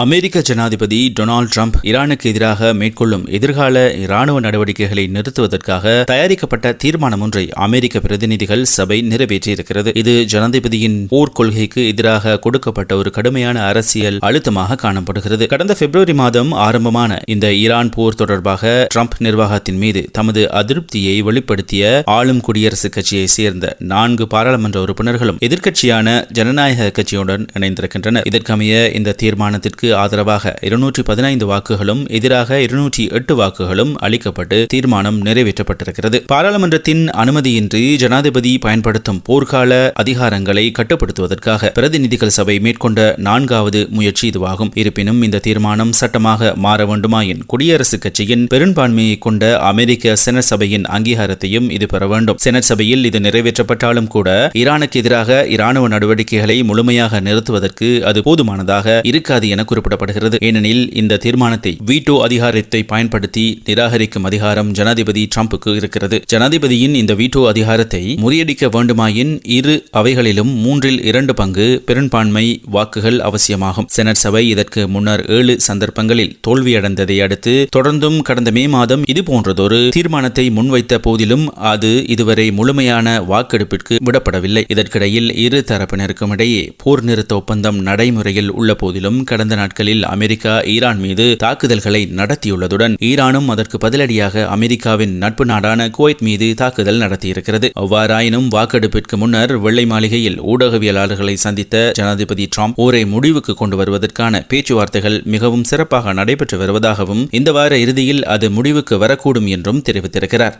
அமெரிக்க ஜனாதிபதி Donald Trump ஈரானுக்கு எதிராக மேற்கொள்ளும் எதிர்கால இராணுவ நடவடிக்கைகளை நிறுத்துவதற்காக தயாரிக்கப்பட்ட தீர்மானம் ஒன்றை அமெரிக்க பிரதிநிதிகள் சபை நிறைவேற்றியிருக்கிறது. இது ஜனாதிபதியின் போர் கொள்கைக்கு எதிராக கொடுக்கப்பட்ட ஒரு கடுமையான அரசியல் அழுத்தமாக காணப்படுகிறது. கடந்த பிப்ரவரி மாதம் ஆரம்பமான இந்த ஈரான் போர் தொடர்பாக ட்ரம்ப் நிர்வாகத்தின் மீது தமது அதிருப்தியை வெளிப்படுத்திய ஆளும் குடியரசுக் கட்சியை சேர்ந்த 4 பாராளுமன்ற உறுப்பினர்களும் எதிர்க்கட்சியான ஜனநாயக கட்சியுடன் இணைந்திருக்கின்றனர். இதற்கமைய இந்த தீர்மானத்திற்கு ஆதரவாக 215 வாக்குகளும் எதிராக 208 வாக்குகளும் அளிக்கப்பட்டு தீர்மானம் நிறைவேற்றப்பட்டிருக்கிறது. பாராளுமன்றத்தின் அனுமதியின்றி ஜனாதிபதி பயன்படுத்தும் போர்க்கால அதிகாரங்களை கட்டுப்படுத்துவதற்காக பிரதிநிதிகள் சபை மேற்கொண்ட 4வது முயற்சி இதுவாகும். இருப்பினும் இந்த தீர்மானம் சட்டமாக மாற வேண்டுமாயின் குடியரசுக் கட்சியின் பெரும்பான்மையை கொண்ட அமெரிக்க செனட் சபையின் அங்கீகாரத்தையும் இது பெற வேண்டும். செனட் சபையில் இது நிறைவேற்றப்பட்டாலும் கூட ஈரானுக்கு எதிராக இராணுவ நடவடிக்கைகளை முழுமையாக நிறுத்துவதற்கு அது போதுமானதாக இருக்காது என குறிப்பிடப்படுகிறது. ஏனெனில் இந்த தீர்மானத்தை வீட்டோ அதிகாரத்தை பயன்படுத்தி நிராகரிக்கும் அதிகாரம் ஜனாதிபதி ட்ரம்புக்கு இருக்கிறது. ஜனாதிபதியின் இந்த வீட்டோ அதிகாரத்தை முறியடிக்க வேண்டுமாயின் இரு அவைகளிலும் 3/2 பங்கு பெரும்பான்மை வாக்குகள் அவசியமாகும். செனட் சபை இதற்கு முன்னர் 7 சந்தர்ப்பங்களில் தோல்வியடைந்ததை அடுத்து தொடர்ந்தும் கடந்த மே மாதம் இது போன்றதொரு தீர்மானத்தை முன்வைத்த போதிலும் அது இதுவரை முழுமையான வாக்கெடுப்பிற்கு விடப்படவில்லை. இதற்கிடையில் இரு தரப்பினருக்கும் இடையே போர் நிறுத்த ஒப்பந்தம் நடைமுறையில் உள்ள போதிலும் கடந்த நாட்களில் அமெரிக்கா ஈரான் மீது தாக்குதல்களை நடத்தியுள்ளதுடன் ஈரானும் அதற்கு பதிலடியாக அமெரிக்காவின் நட்பு நாடான குவைத் மீது தாக்குதல் நடத்தியிருக்கிறது. அவ்வாறாயினும் வாக்கெடுப்பிற்கு முன்னர் வெள்ளை மாளிகையில் ஊடகவியலாளர்களை சந்தித்த ஜனாதிபதி ட்ரம்ப் போரை முடிவுக்கு கொண்டு வருவதற்கான பேச்சுவார்த்தைகள் மிகவும் சிறப்பாக நடைபெற்று வருவதாகவும் இந்த வார இறுதியில் அது முடிவுக்கு வரக்கூடும் என்றும் தெரிவித்திருக்கிறார்.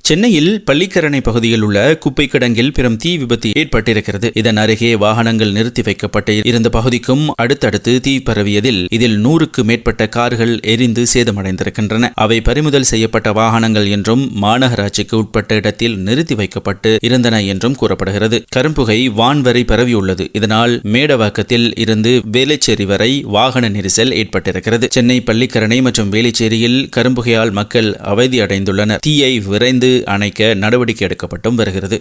சென்னையில் பள்ளிக்கரணை பகுதியில் உள்ள குப்பை கிடங்கில் பெரும் தீ விபத்து ஏற்பட்டிருக்கிறது. இதன் அருகே வாகனங்கள் நிறுத்தி வைக்கப்பட்டு இருந்த பகுதிக்கும் அடுத்தடுத்து தீ பரவியதில் இதில் 100க்கு மேற்பட்ட கார்கள் எரிந்து சேதமடைந்திருக்கின்றன. அவை பறிமுதல் செய்யப்பட்ட வாகனங்கள் என்றும் மாநகராட்சிக்கு உட்பட்ட இடத்தில் நிறுத்தி வைக்கப்பட்டு இருந்தன என்றும் கூறப்படுகிறது. கரும்புகை வான் வரை பரவியுள்ளது. இதனால் மேடவாக்கத்தில் இருந்து வேளச்சேரி வரை வாகன நெரிசல் ஏற்பட்டிருக்கிறது. சென்னை பள்ளிக்கரணை மற்றும் வேளச்சேரியில் கரும்புகையால் மக்கள் அவதியடைந்துள்ளனர். தீயை விரைந்து அணைக்க நடவடிக்கை எடுக்கப்பட்டும் வருகிறது.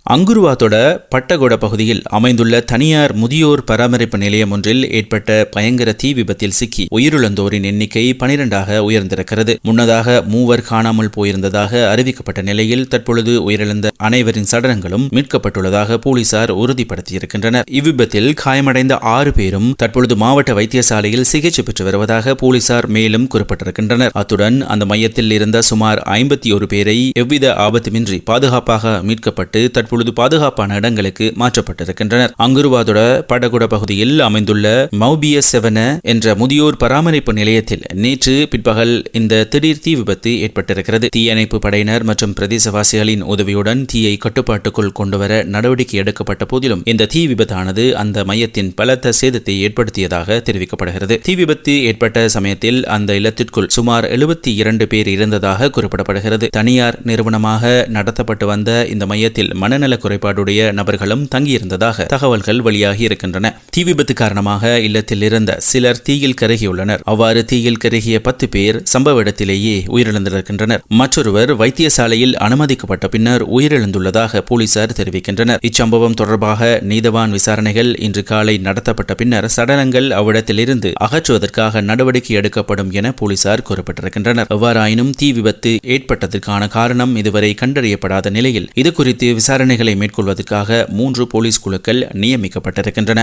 அங்குருவாத்தோட பட்டகொட பகுதியில் அமைந்துள்ள தனியார் முதியோர் பராமரிப்பு நிலையம் ஒன்றில் ஏற்பட்ட பயங்கர தீ விபத்தில் சிக்கி உயிரிழந்தோரின் எண்ணிக்கை 12ஆக உயர்ந்திருக்கிறது. முன்னதாக 3 காணாமல் போயிருந்ததாக அறிவிக்கப்பட்ட நிலையில் தற்பொழுது உயிரிழந்த அனைவரின் சடலங்களும் மீட்கப்பட்டுள்ளதாக போலீசார் உறுதிப்படுத்தியிருக்கின்றனர். இவ்விபத்தில் காயமடைந்த 6 பேரும் தற்பொழுது மாவட்ட வைத்தியசாலையில் சிகிச்சை பெற்று வருவதாக போலீசார் மேலும் குறிப்பிட்டிருக்கின்றனர். அத்துடன் அந்த மையத்தில் இருந்த சுமார் 51 பேரை எவ்வித ஆபத்துமின்றி பாதுகாப்பாக மீட்கப்பட்டு தற்பொழுது பாதுகாப்பான இடங்களுக்கு மாற்றப்பட்டிருக்கின்றனர். அங்குருவாதோட படகுட பகுதியில் அமைந்துள்ள மௌபியஸ் 7 என்ற முதியோர் பராமரிப்பு நிலையத்தில் நேற்று பிற்பகல் இந்த திடீர் தீ விபத்து ஏற்பட்டிருக்கிறது. தீயணைப்பு படையினர் மற்றும் பிரதேசவாசிகளின் உதவியுடன் தீயை கட்டுப்பாட்டுக்குள் கொண்டுவர நடவடிக்கை எடுக்கப்பட்ட போதிலும் இந்த தீ விபத்தானது அந்த மையத்தின் பலத்த சேதத்தை ஏற்படுத்தியதாக தெரிவிக்கப்படுகிறது. தீ விபத்து ஏற்பட்ட சமயத்தில் அந்த இல்லத்திற்குள் சுமார் 72 பேர் இருந்ததாக குறிப்பிடப்படுகிறது. தனியார் நிறுவனமாக நடத்தப்பட்டு வந்த இந்த மையத்தில் மனநல குறைபாடுடைய நபர்களும் தங்கியிருந்ததாக தகவல்கள் வெளியாகி இருக்கின்றன. தீ விபத்து காரணமாக இல்லத்தில் இருந்த சிலர் தீயில் கருகியுள்ளனர். அவ்வாறு தீயில் கருகிய 10 பேர் சம்பவ இடத்திலேயே உயிரிழந்திருக்கின்றனர். மற்றொருவர் வைத்தியசாலையில் அனுமதிக்கப்பட்ட பின்னர் உயிரிழந்துள்ளதாக போலீசார் தெரிவிக்கின்றனர். இச்சம்பவம் தொடர்பாக நீதவான் விசாரணைகள் இன்று காலை நடத்தப்பட்ட பின்னர் சடலங்கள் அவ்விடத்திலிருந்து அகற்றுவதற்காக நடவடிக்கை எடுக்கப்படும் என போலீசார் குறிப்பிட்டிருக்கின்றனர். எவ்வாறாயினும் தீ விபத்து ஏற்பட்டதற்கான காரணம் இதுவரை கண்டறியப்படாத நிலையில் இதுகுறித்து விசாரணைகளை மேற்கொள்வதற்காக 3 போலீஸ் குழுக்கள் நியமிக்கப்பட்டிருக்கின்றன.